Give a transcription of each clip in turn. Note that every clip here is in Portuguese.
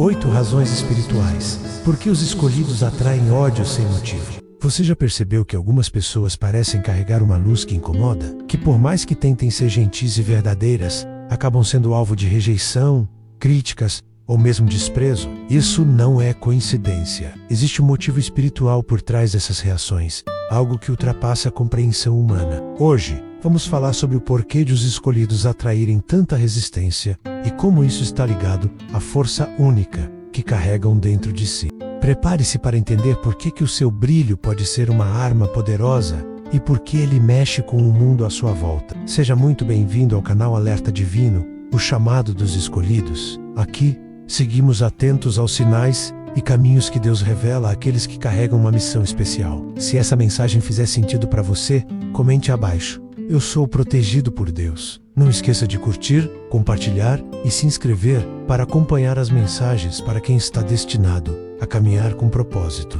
8 razões espirituais. Por que os escolhidos atraem ódio sem motivo? Você já percebeu que algumas pessoas parecem carregar uma luz que incomoda? Que por mais que tentem ser gentis e verdadeiras, acabam sendo alvo de rejeição, críticas ou mesmo desprezo? Isso não é coincidência. Existe um motivo espiritual por trás dessas reações, algo que ultrapassa a compreensão humana. Hoje, vamos falar sobre o porquê de os escolhidos atraírem tanta resistência e como isso está ligado à força única que carregam dentro de si. Prepare-se para entender por que o seu brilho pode ser uma arma poderosa e por que ele mexe com o mundo à sua volta. Seja muito bem-vindo ao canal Alerta Divino, o chamado dos escolhidos. Aqui, seguimos atentos aos sinais e caminhos que Deus revela àqueles que carregam uma missão especial. Se essa mensagem fizer sentido para você, comente abaixo. Eu sou protegido por Deus. Não esqueça de curtir, compartilhar e se inscrever para acompanhar as mensagens para quem está destinado a caminhar com propósito.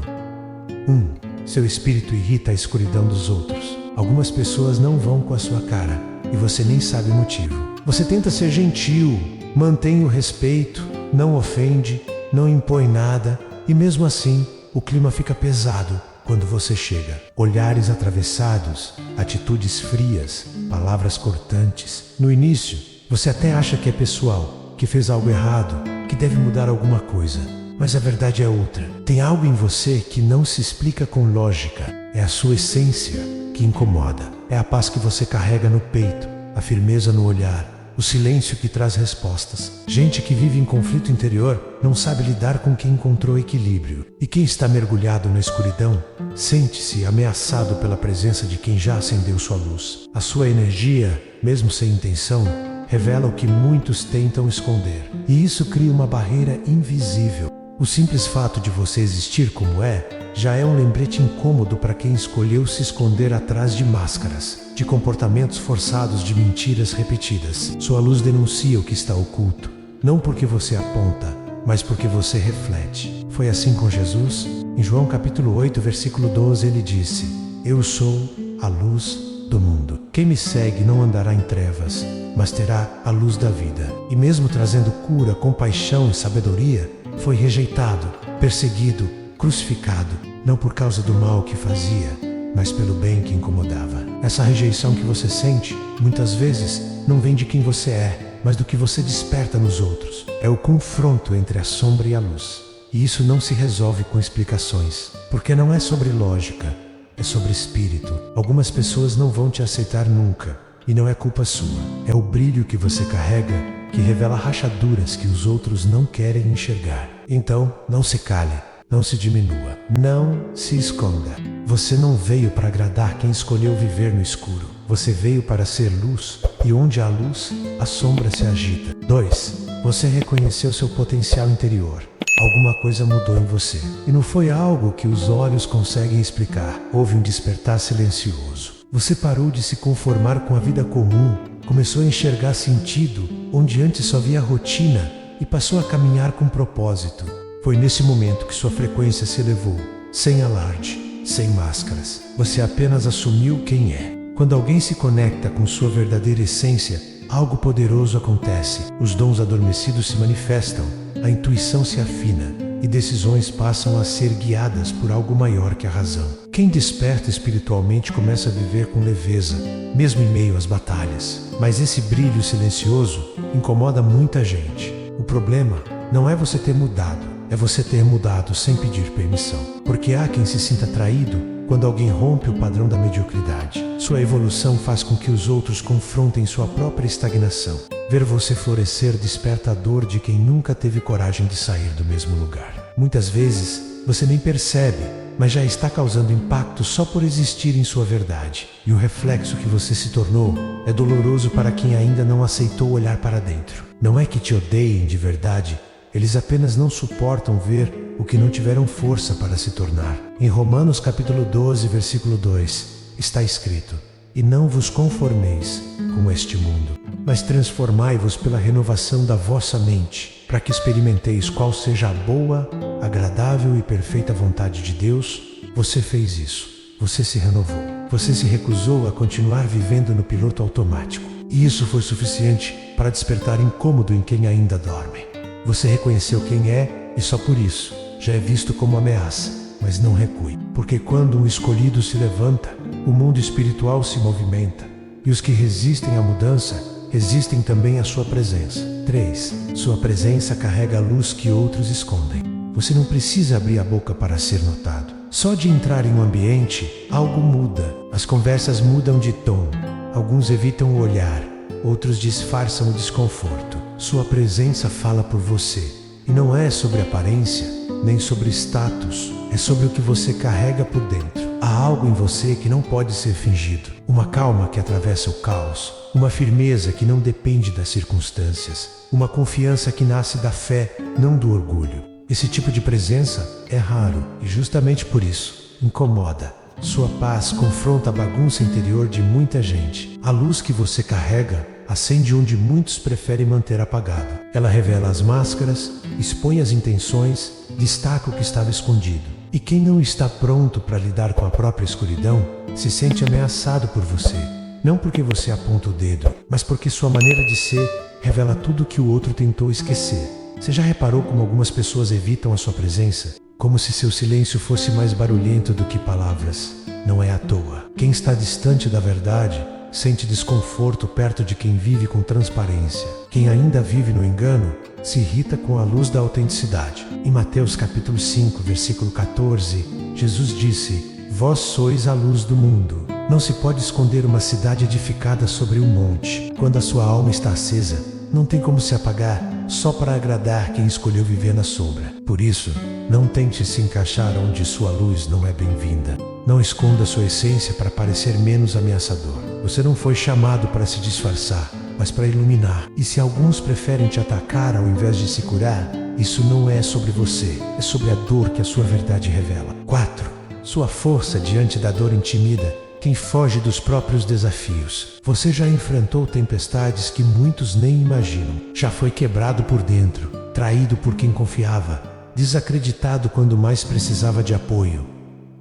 1. Seu espírito irrita a escuridão dos outros. Algumas pessoas não vão com a sua cara e você nem sabe o motivo. Você tenta ser gentil, mantém o respeito, não ofende, não impõe nada e mesmo assim o clima fica pesado quando você chega. Olhares atravessados, atitudes frias, palavras cortantes. No início, você até acha que é pessoal, que fez algo errado, que deve mudar alguma coisa. Mas a verdade é outra. Tem algo em você que não se explica com lógica. É a sua essência que incomoda. É a paz que você carrega no peito, a firmeza no olhar, o silêncio que traz respostas. Gente que vive em conflito interior não sabe lidar com quem encontrou equilíbrio. E quem está mergulhado na escuridão sente-se ameaçado pela presença de quem já acendeu sua luz. A sua energia, mesmo sem intenção, revela o que muitos tentam esconder. E isso cria uma barreira invisível. O simples fato de você existir como é, já é um lembrete incômodo para quem escolheu se esconder atrás de máscaras, de comportamentos forçados, de mentiras repetidas. Sua luz denuncia o que está oculto, não porque você aponta, mas porque você reflete. Foi assim com Jesus? Em João capítulo 8, versículo 12, ele disse: Eu sou a luz do mundo. Quem me segue não andará em trevas, mas terá a luz da vida. E mesmo trazendo cura, compaixão e sabedoria, foi rejeitado, perseguido, crucificado, não por causa do mal que fazia, mas pelo bem que incomodava. Essa rejeição que você sente, muitas vezes, não vem de quem você é, mas do que você desperta nos outros. É o confronto entre a sombra e a luz. E isso não se resolve com explicações, porque não é sobre lógica, é sobre espírito. Algumas pessoas não vão te aceitar nunca, e não é culpa sua. É o brilho que você carrega que revela rachaduras que os outros não querem enxergar. Então, não se cale, não se diminua, não se esconda. Você não veio para agradar quem escolheu viver no escuro. Você veio para ser luz, e onde há luz, a sombra se agita. 2. Você reconheceu seu potencial interior. Alguma coisa mudou em você. E não foi algo que os olhos conseguem explicar. Houve um despertar silencioso. Você parou de se conformar com a vida comum, começou a enxergar sentido onde antes só via rotina e passou a caminhar com propósito. Foi nesse momento que sua frequência se elevou, sem alarde, sem máscaras. Você apenas assumiu quem é. Quando alguém se conecta com sua verdadeira essência, algo poderoso acontece. Os dons adormecidos se manifestam, a intuição se afina e decisões passam a ser guiadas por algo maior que a razão. Quem desperta espiritualmente começa a viver com leveza, mesmo em meio às batalhas. Mas esse brilho silencioso incomoda muita gente. O problema não é você ter mudado, é você ter mudado sem pedir permissão. Porque há quem se sinta traído quando alguém rompe o padrão da mediocridade. Sua evolução faz com que os outros confrontem sua própria estagnação. Ver você florescer desperta a dor de quem nunca teve coragem de sair do mesmo lugar. Muitas vezes, você nem percebe, mas já está causando impacto só por existir em sua verdade. E o reflexo que você se tornou é doloroso para quem ainda não aceitou olhar para dentro. Não é que te odeiem de verdade, eles apenas não suportam ver o que não tiveram força para se tornar. Em Romanos capítulo 12, versículo 2, está escrito: E não vos conformeis com este mundo, mas transformai-vos pela renovação da vossa mente, para que experimenteis qual seja a boa, agradável e perfeita vontade de Deus. Você fez isso. Você se renovou. Você se recusou a continuar vivendo no piloto automático. E isso foi suficiente para despertar incômodo em quem ainda dorme. Você reconheceu quem é e só por isso já é visto como ameaça. Mas não recue, porque quando um escolhido se levanta, o mundo espiritual se movimenta, e os que resistem à mudança, resistem também à sua presença. 3. Sua presença carrega a luz que outros escondem. Você não precisa abrir a boca para ser notado. Só de entrar em um ambiente, algo muda. As conversas mudam de tom. Alguns evitam o olhar, outros disfarçam o desconforto. Sua presença fala por você. E não é sobre aparência, nem sobre status. É sobre o que você carrega por dentro. Há algo em você que não pode ser fingido. Uma calma que atravessa o caos. Uma firmeza que não depende das circunstâncias. Uma confiança que nasce da fé, não do orgulho. Esse tipo de presença é raro e justamente por isso incomoda. Sua paz confronta a bagunça interior de muita gente. A luz que você carrega acende onde muitos preferem manter apagado. Ela revela as máscaras, expõe as intenções, destaca o que estava escondido. E quem não está pronto para lidar com a própria escuridão, se sente ameaçado por você. Não porque você aponta o dedo, mas porque sua maneira de ser revela tudo que o outro tentou esquecer. Você já reparou como algumas pessoas evitam a sua presença? Como se seu silêncio fosse mais barulhento do que palavras. Não é à toa. Quem está distante da verdade sente desconforto perto de quem vive com transparência. Quem ainda vive no engano se irrita com a luz da autenticidade. Em Mateus capítulo 5, versículo 14, Jesus disse: Vós sois a luz do mundo. Não se pode esconder uma cidade edificada sobre um monte. Quando a sua alma está acesa, não tem como se apagar só para agradar quem escolheu viver na sombra. Por isso, não tente se encaixar onde sua luz não é bem-vinda. Não esconda sua essência para parecer menos ameaçador. Você não foi chamado para se disfarçar, mas para iluminar. E se alguns preferem te atacar ao invés de se curar, isso não é sobre você, é sobre a dor que a sua verdade revela. 4. Sua força diante da dor intimida quem foge dos próprios desafios. Você já enfrentou tempestades que muitos nem imaginam. Já foi quebrado por dentro, traído por quem confiava, desacreditado quando mais precisava de apoio.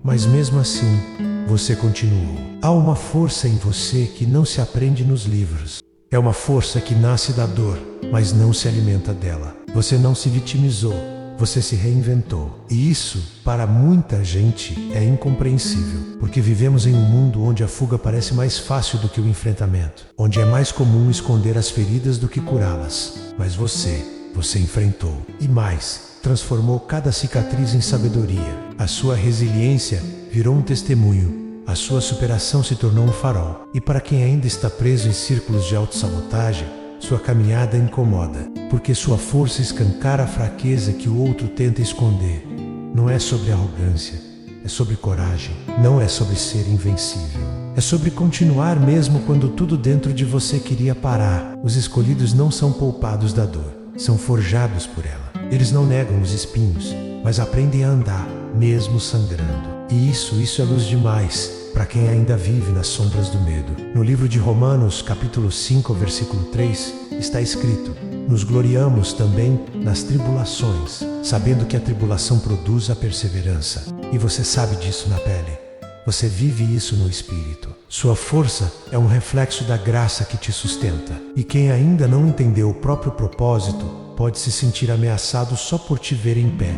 Mas mesmo assim, você continuou. Há uma força em você que não se aprende nos livros. É uma força que nasce da dor, mas não se alimenta dela. Você não se vitimizou, você se reinventou. E isso, para muita gente, é incompreensível, porque vivemos em um mundo onde a fuga parece mais fácil do que o enfrentamento, onde é mais comum esconder as feridas do que curá-las. Mas você enfrentou. E mais, transformou cada cicatriz em sabedoria. A sua resiliência virou um testemunho. A sua superação se tornou um farol. E para quem ainda está preso em círculos de autossabotagem, sua caminhada incomoda, porque sua força escancara a fraqueza que o outro tenta esconder. Não é sobre arrogância, é sobre coragem. Não é sobre ser invencível. É sobre continuar mesmo quando tudo dentro de você queria parar. Os escolhidos não são poupados da dor, são forjados por ela. Eles não negam os espinhos, mas aprendem a andar, mesmo sangrando. E isso é luz demais para quem ainda vive nas sombras do medo. No livro de Romanos, capítulo 5, versículo 3, está escrito: Nos gloriamos também nas tribulações, sabendo que a tribulação produz a perseverança. E você sabe disso na pele. Você vive isso no espírito. Sua força é um reflexo da graça que te sustenta. E quem ainda não entendeu o próprio propósito pode se sentir ameaçado só por te ver em pé.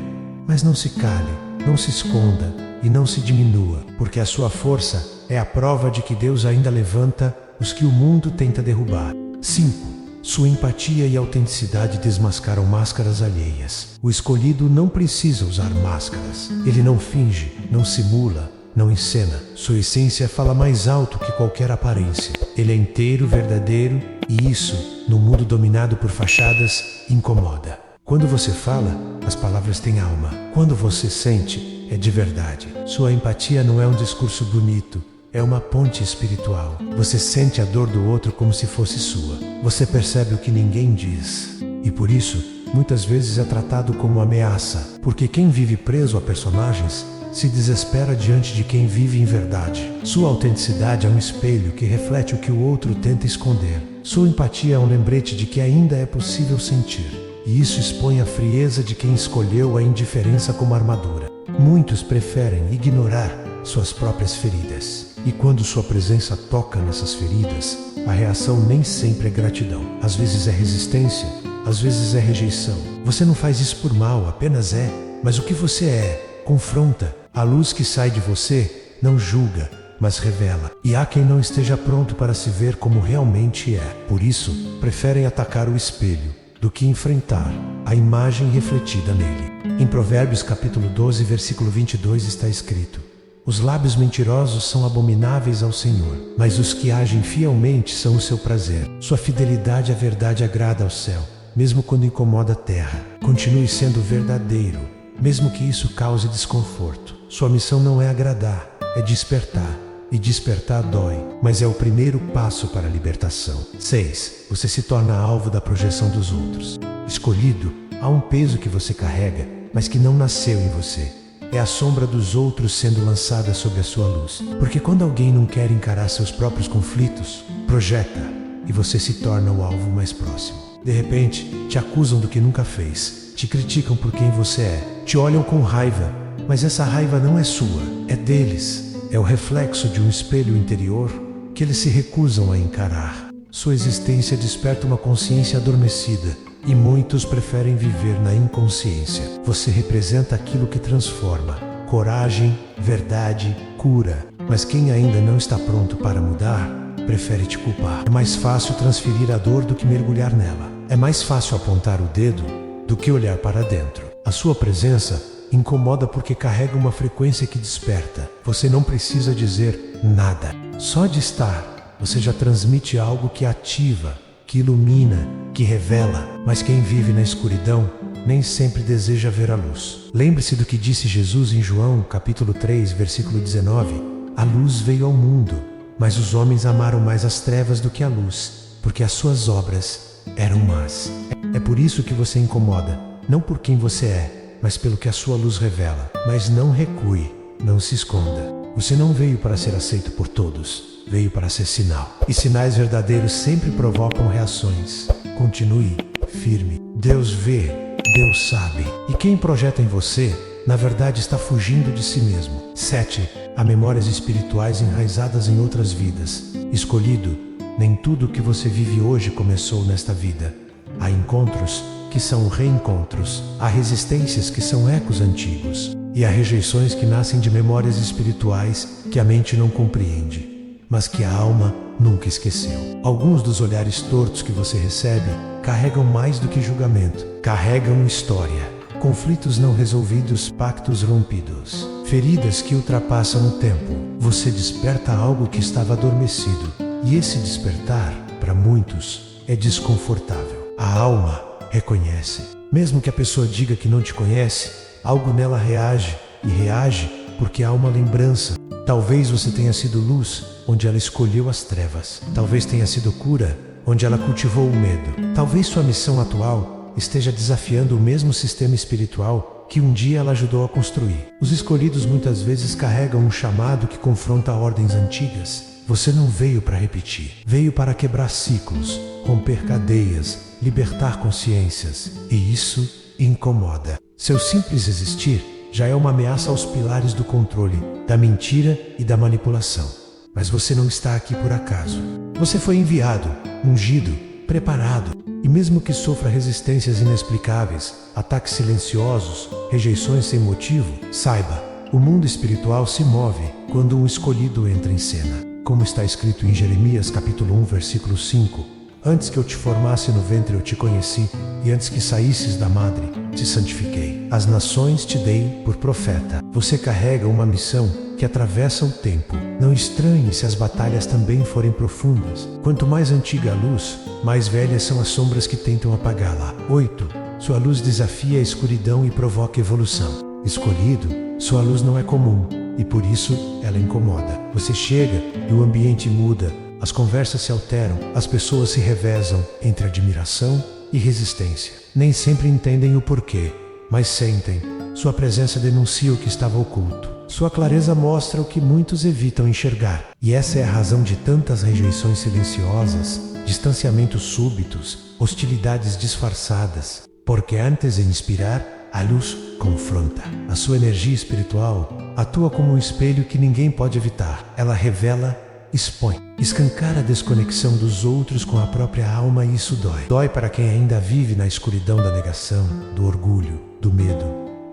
Mas não se cale, não se esconda e não se diminua, porque a sua força é a prova de que Deus ainda levanta os que o mundo tenta derrubar. 5. Sua empatia e autenticidade desmascaram máscaras alheias. O escolhido não precisa usar máscaras. Ele não finge, não simula, não encena. Sua essência fala mais alto que qualquer aparência. Ele é inteiro, verdadeiro, e isso, no mundo dominado por fachadas, incomoda. Quando você fala, as palavras têm alma. Quando você sente, é de verdade. Sua empatia não é um discurso bonito, é uma ponte espiritual. Você sente a dor do outro como se fosse sua. Você percebe o que ninguém diz. E por isso, muitas vezes é tratado como ameaça, porque quem vive preso a personagens se desespera diante de quem vive em verdade. Sua autenticidade é um espelho que reflete o que o outro tenta esconder. Sua empatia é um lembrete de que ainda é possível sentir. E isso expõe a frieza de quem escolheu a indiferença como armadura. Muitos preferem ignorar suas próprias feridas. E quando sua presença toca nessas feridas, a reação nem sempre é gratidão. Às vezes é resistência, às vezes é rejeição. Você não faz isso por mal, apenas é. Mas o que você é, confronta. A luz que sai de você não julga, mas revela. E há quem não esteja pronto para se ver como realmente é. Por isso, preferem atacar o espelho do que enfrentar a imagem refletida nele. Em Provérbios capítulo 12, versículo 22 está escrito: os lábios mentirosos são abomináveis ao Senhor, mas os que agem fielmente são o seu prazer. Sua fidelidade à verdade agrada ao céu, mesmo quando incomoda a terra. Continue sendo verdadeiro, mesmo que isso cause desconforto. Sua missão não é agradar, é despertar. E despertar dói, mas é o primeiro passo para a libertação. 6. Você se torna alvo da projeção dos outros. Escolhido, há um peso que você carrega, mas que não nasceu em você. É a sombra dos outros sendo lançada sobre a sua luz. Porque quando alguém não quer encarar seus próprios conflitos, projeta, e você se torna o alvo mais próximo. De repente, te acusam do que nunca fez, te criticam por quem você é, te olham com raiva, mas essa raiva não é sua, é deles. É o reflexo de um espelho interior que eles se recusam a encarar. Sua existência desperta uma consciência adormecida e muitos preferem viver na inconsciência. Você representa aquilo que transforma: coragem, verdade, cura. Mas quem ainda não está pronto para mudar, prefere te culpar. É mais fácil transferir a dor do que mergulhar nela. É mais fácil apontar o dedo do que olhar para dentro. A sua presença incomoda porque carrega uma frequência que desperta. Você não precisa dizer nada. Só de estar, você já transmite algo que ativa, que ilumina, que revela. Mas quem vive na escuridão nem sempre deseja ver a luz. Lembre-se do que disse Jesus em João, capítulo 3, versículo 19. A luz veio ao mundo, mas os homens amaram mais as trevas do que a luz, porque as suas obras eram más. É por isso que você incomoda, não por quem você é, mas pelo que a sua luz revela. Mas não recue, não se esconda. Você não veio para ser aceito por todos, veio para ser sinal. E sinais verdadeiros sempre provocam reações. Continue firme. Deus vê, Deus sabe. E quem projeta em você, na verdade está fugindo de si mesmo. 7. Há memórias espirituais enraizadas em outras vidas. Escolhido, nem tudo o que você vive hoje começou nesta vida. Há encontros que são reencontros, há resistências que são ecos antigos, e há rejeições que nascem de memórias espirituais que a mente não compreende, mas que a alma nunca esqueceu. Alguns dos olhares tortos que você recebe carregam mais do que julgamento, carregam história, conflitos não resolvidos, pactos rompidos, feridas que ultrapassam o tempo. Você desperta algo que estava adormecido, e esse despertar, para muitos, é desconfortável. A alma reconhece. Mesmo que a pessoa diga que não te conhece, algo nela reage, e reage porque há uma lembrança. Talvez você tenha sido luz, onde ela escolheu as trevas. Talvez tenha sido cura, onde ela cultivou o medo. Talvez sua missão atual esteja desafiando o mesmo sistema espiritual que um dia ela ajudou a construir. Os escolhidos muitas vezes carregam um chamado que confronta ordens antigas. Você não veio para repetir, veio para quebrar ciclos, romper cadeias, libertar consciências, e isso incomoda. Seu simples existir já é uma ameaça aos pilares do controle, da mentira e da manipulação. Mas você não está aqui por acaso. Você foi enviado, ungido, preparado, e mesmo que sofra resistências inexplicáveis, ataques silenciosos, rejeições sem motivo, saiba, o mundo espiritual se move quando um escolhido entra em cena. Como está escrito em Jeremias capítulo 1, versículo 5, antes que eu te formasse no ventre eu te conheci, e antes que saísses da madre, te santifiquei. As nações te dei por profeta. Você carrega uma missão que atravessa o tempo. Não estranhe se as batalhas também forem profundas. Quanto mais antiga a luz, mais velhas são as sombras que tentam apagá-la. 8. Sua luz desafia a escuridão e provoca evolução. Escolhido, sua luz não é comum, e por isso ela incomoda. Você chega e o ambiente muda, as conversas se alteram, as pessoas se revezam entre admiração e resistência. Nem sempre entendem o porquê, mas sentem. Sua presença denuncia o que estava oculto. Sua clareza mostra o que muitos evitam enxergar. E essa é a razão de tantas rejeições silenciosas, distanciamentos súbitos, hostilidades disfarçadas. Porque antes de inspirar, a luz confronta. A sua energia espiritual atua como um espelho que ninguém pode evitar. Ela revela expõe, escancara a desconexão dos outros com a própria alma e isso dói. Dói para quem ainda vive na escuridão da negação, do orgulho, do medo.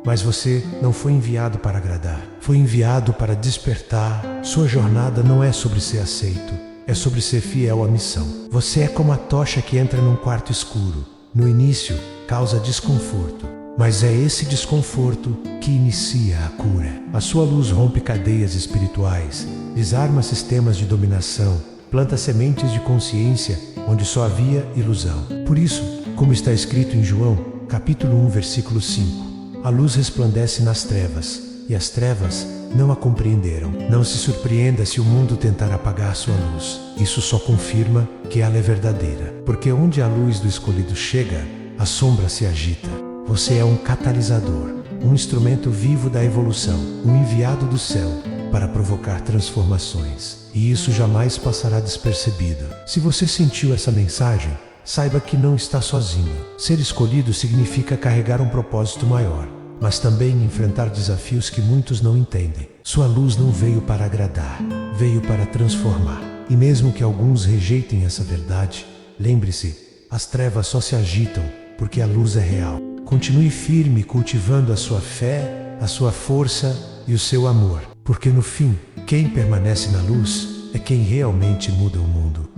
Mas você não foi enviado para agradar, foi enviado para despertar. Sua jornada não é sobre ser aceito, é sobre ser fiel à missão. Você é como a tocha que entra num quarto escuro. No início, causa desconforto, mas é esse desconforto que inicia a cura. A sua luz rompe cadeias espirituais, desarma sistemas de dominação, planta sementes de consciência onde só havia ilusão. Por isso, como está escrito em João, capítulo 1, versículo 5, a luz resplandece nas trevas, e as trevas não a compreenderam. Não se surpreenda se o mundo tentar apagar sua luz. Isso só confirma que ela é verdadeira. Porque onde a luz do escolhido chega, a sombra se agita. Você é um catalisador, um instrumento vivo da evolução, um enviado do céu para provocar transformações. E isso jamais passará despercebido. Se você sentiu essa mensagem, saiba que não está sozinho. Ser escolhido significa carregar um propósito maior, mas também enfrentar desafios que muitos não entendem. Sua luz não veio para agradar, veio para transformar. E mesmo que alguns rejeitem essa verdade, lembre-se, as trevas só se agitam porque a luz é real. Continue firme cultivando a sua fé, a sua força e o seu amor, porque no fim, quem permanece na luz é quem realmente muda o mundo.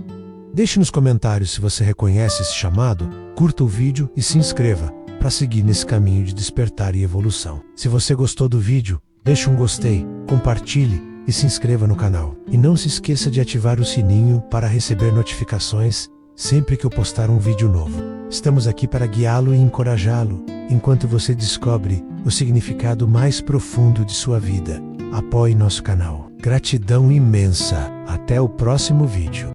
Deixe nos comentários se você reconhece esse chamado, curta o vídeo e se inscreva para seguir nesse caminho de despertar e evolução. Se você gostou do vídeo, deixe um gostei, compartilhe e se inscreva no canal. E não se esqueça de ativar o sininho para receber notificações sempre que eu postar um vídeo novo. Estamos aqui para guiá-lo e encorajá-lo, enquanto você descobre o significado mais profundo de sua vida. Apoie nosso canal. Gratidão imensa. Até o próximo vídeo.